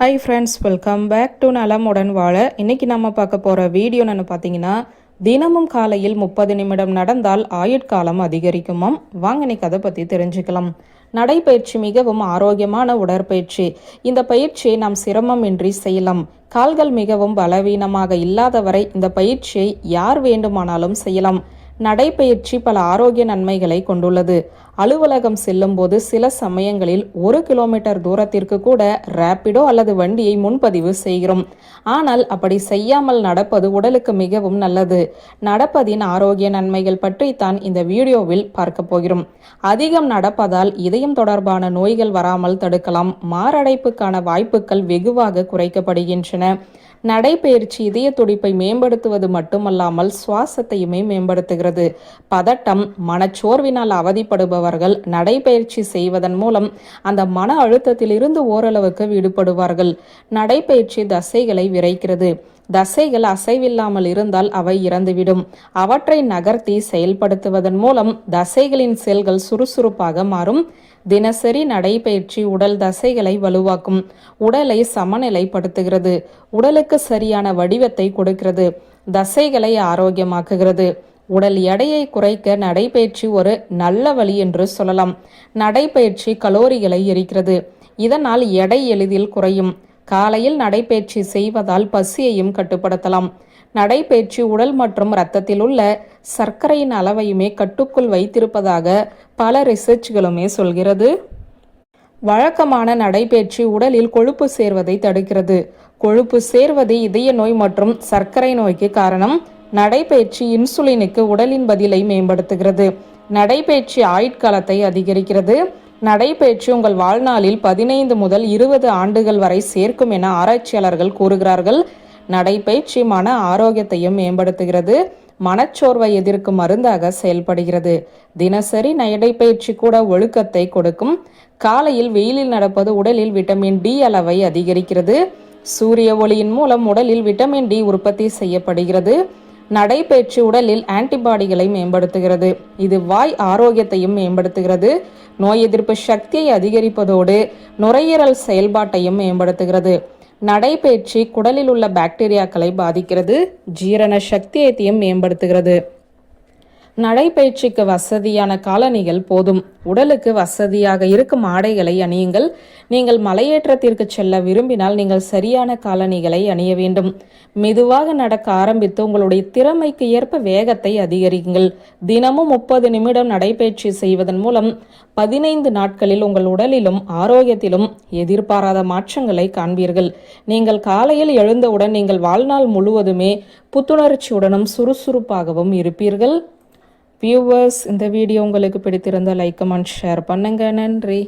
Hi friends, welcome back to நலமுடன் வாழ. இன்னைக்கு நம்ம பார்க்க போகிற வீடியோ என்னென்னு பார்த்தீங்கன்னா, தினமும் காலையில் 30 நிமிடம் நடந்தால் ஆயுட்காலம் அதிகரிக்குமாம். வாங்க இன்னைக்கு அதை பற்றி தெரிஞ்சுக்கலாம். நடைப்பயிற்சி மிகவும் ஆரோக்கியமான உடற்பயிற்சி. இந்த பயிற்சியை நாம் சிரமமின்றி செய்யலாம். கால்கள் மிகவும் பலவீனமாக இல்லாதவரை இந்த பயிற்சியை யார் வேண்டுமானாலும் செய்யலாம். நடைப்பயிற்சி பல ஆரோக்கிய நன்மைகளை கொண்டுள்ளது. அலுவலகம் செல்லும் போது சில சமயங்களில் 1 கிலோமீட்டர் தூரத்திற்கு கூட ரேப்பிடோ அல்லது வண்டியை முன்பதிவு செய்கிறோம். ஆனால் அப்படி செய்யாமல் நடப்பது உடலுக்கு மிகவும் நல்லது. நடப்பதின் ஆரோக்கிய நன்மைகள் பற்றி தான் இந்த வீடியோவில் பார்க்க போகிறோம். அதிகம் நடப்பதால் இதயம் தொடர்பான நோய்கள் வராமல் தடுக்கலாம். மாரடைப்புக்கான வாய்ப்புகள் வெகுவாக குறைக்கப்படுகின்றன. நடைப்பயிற்சி இதய துடிப்பை மேம்படுத்துவது மட்டுமல்லாமல் சுவாசத்தையுமே மேம்படுத்துகிறது. பதட்டம், மனச்சோர்வினால் அவதிப்படுபவர்கள் நடைப்பயிற்சி செய்வதன் மூலம் அந்த மன அழுத்தத்திலிருந்து ஓரளவுக்கு விடுபடுவார்கள். நடைப்பயிற்சி தசைகளை விரைக்கிறது. தசைகள் அசைவில்லாமல் இருந்தால் அவை இறந்துவிடும். அவற்றை நகர்த்தி செயல்படுத்துவதன் மூலம் தசைகளின் செல்கள் சுறுசுறுப்பாக மாறும். தினசரி நடைபயிற்சி உடல் தசைகளை வலுவாக்கும். உடலை சமநிலைப்படுத்துகிறது. உடலுக்கு சரியான வடிவத்தை கொடுக்கிறது. தசைகளை ஆரோக்கியமாக்குகிறது. உடல் எடையை குறைக்க நடைபயிற்சி ஒரு நல்ல வழி என்று சொல்லலாம். நடைபயிற்சி கலோரிகளை எரிக்கிறது. இதனால் எடை எளிதில் குறையும். காலையில் நடைபயிற்சி செய்வதால் பசியையும் கட்டுப்படுத்தலாம். நடைபயிற்சி உடல் மற்றும் இரத்தத்தில் உள்ள சர்க்கரையின் அளவையுமே கட்டுக்குள் வைத்திருப்பதாக பல ரிசர்ச்களுமே சொல்கிறது. வழக்கமான நடைபயிற்சி உடலில் கொழுப்பு சேர்வதை தடுக்கிறது. கொழுப்பு சேர்வது இதய நோய் மற்றும் சர்க்கரை நோய்க்கு காரணம். நடைபயிற்சி இன்சுலினுக்கு உடலின் பதிலை மேம்படுத்துகிறது. நடைபயிற்சி ஆயுட்காலத்தை அதிகரிக்கிறது. நடைபயிற்சி உங்கள் வாழ்நாளில் 15 முதல் 20 ஆண்டுகள் வரை சேர்க்கும் என ஆராய்ச்சியாளர்கள் கூறுகிறார்கள். நடைபயிற்சி மன ஆரோக்கியத்தையும் மேம்படுத்துகிறது. மனச்சோர்வை எதிர்க்கும் மருந்தாக செயல்படுகிறது. தினசரி நடைபயிற்சி கூட ஒழுக்கத்தை கொடுக்கும். காலையில் வெயிலில் நடப்பது உடலில் விட்டமின் டி அளவை அதிகரிக்கிறது. சூரிய ஒளியின் மூலம் உடலில் விட்டமின் டி உற்பத்தி செய்யப்படுகிறது. நடைபயிற்சி உடலில் ஆன்டிபாடிகளை மேம்படுத்துகிறது. இது வாய் ஆரோக்கியத்தையும் மேம்படுத்துகிறது. நோய் எதிர்ப்பு சக்தியை அதிகரிப்பதோடு நுரையீரல் செயல்பாட்டையும் மேம்படுத்துகிறது. நடைபயிற்சி குடலில் உள்ள பாக்டீரியாக்களை பாதிக்கிறது. ஜீரண சக்தியையும் மேம்படுத்துகிறது. நடைபயிற்சிக்கு வசதியான காலணிகள் போதும். உடலுக்கு வசதியாக இருக்கும் ஆடைகளை அணியுங்கள். நீங்கள் மலையேற்றத்திற்கு செல்ல விரும்பினால் நீங்கள் சரியான காலணிகளை அணிய வேண்டும். மெதுவாக நடக்க ஆரம்பித்து உங்களுடைய திறமைக்கு ஏற்ப வேகத்தை அதிகரிக்குங்கள். தினமும் 30 நிமிடம் நடைபயிற்சி செய்வதன் மூலம் 15 நாட்களில் உங்கள் உடலிலும் ஆரோக்கியத்திலும் எதிர்பாராத மாற்றங்களை காண்பீர்கள். நீங்கள் காலையில் எழுந்தவுடன் நீங்கள் வாழ்நாள் முழுவதுமே புத்துணர்ச்சியுடனும் சுறுசுறுப்பாகவும் இருப்பீர்கள். வியூவர்ஸ், இந்த வீடியோ உங்களுக்கு பிடித்திருந்தால் லைக், கமெண்ட், ஷேர் பண்ணுங்க. நன்றி.